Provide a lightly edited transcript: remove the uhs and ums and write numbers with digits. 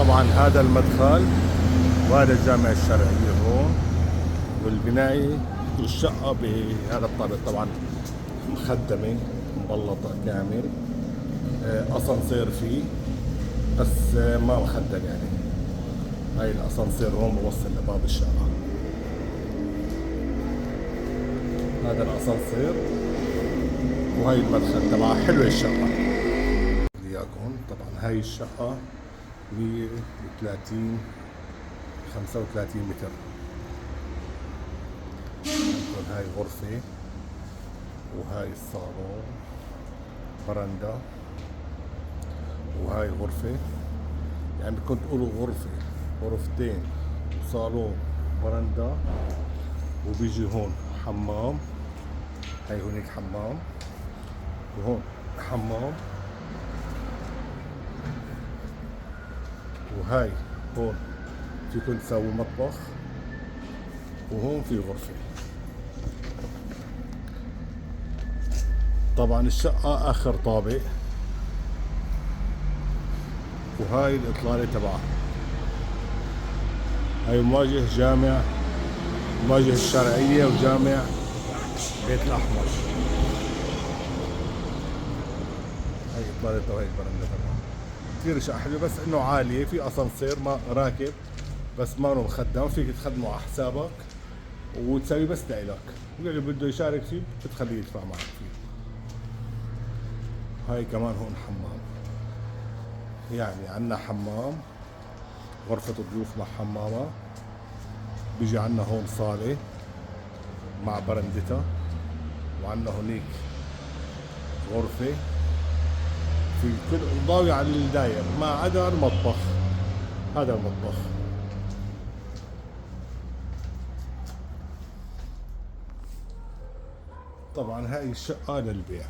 طبعا هذا المدخل وهذا الجامع الشرعي هون، والبناية الشقة بهذا الطابق طبعا مخدمة مبلطة كامل. اسانسير فيه بس ما مخدم يعني. هاي الاسانسير هون بوصل لباب الشقة. هذا الاسانسير وهي المدخل تبعها. حلوة الشقة ليكن. طبعا هاي الشقة 130 35 متر. عندكم هاي غرفة، وهاي الصالون برندا، وهاي غرفة. يعني بدكم تقولوا غرفة، غرفتين، صالون، برندا، وبيجي هون حمام. هاي هونيك حمام، وهون حمام، وهاي هون فيكم تسووا مطبخ، وهون في غرفة. طبعا الشقة آخر طابق، وهاي الإطلالة تبعها. هاي مواجه جامع، مواجه الشرعية وجامع بيت الأحمر. هاي إطلالة وهي البرندة تبعها. كثير شقة حلوة، بس إنه عالية، في أسانسير ما راكب بس ما مخدم، فيك تخدمه على حسابك وتسوي بس لإلك، واللي بده يشارك فيه بتخليه يدفع معك فيه. هاي كمان هون حمام. يعني عنا حمام، غرفة الضيوف مع حمامة. بيجي عنا هون صالة مع برندتها، وعنا هونيك غرفة في كل ضاوية على الداير ما عدا المطبخ. هذا المطبخ. طبعا هاي الشقة للبيع.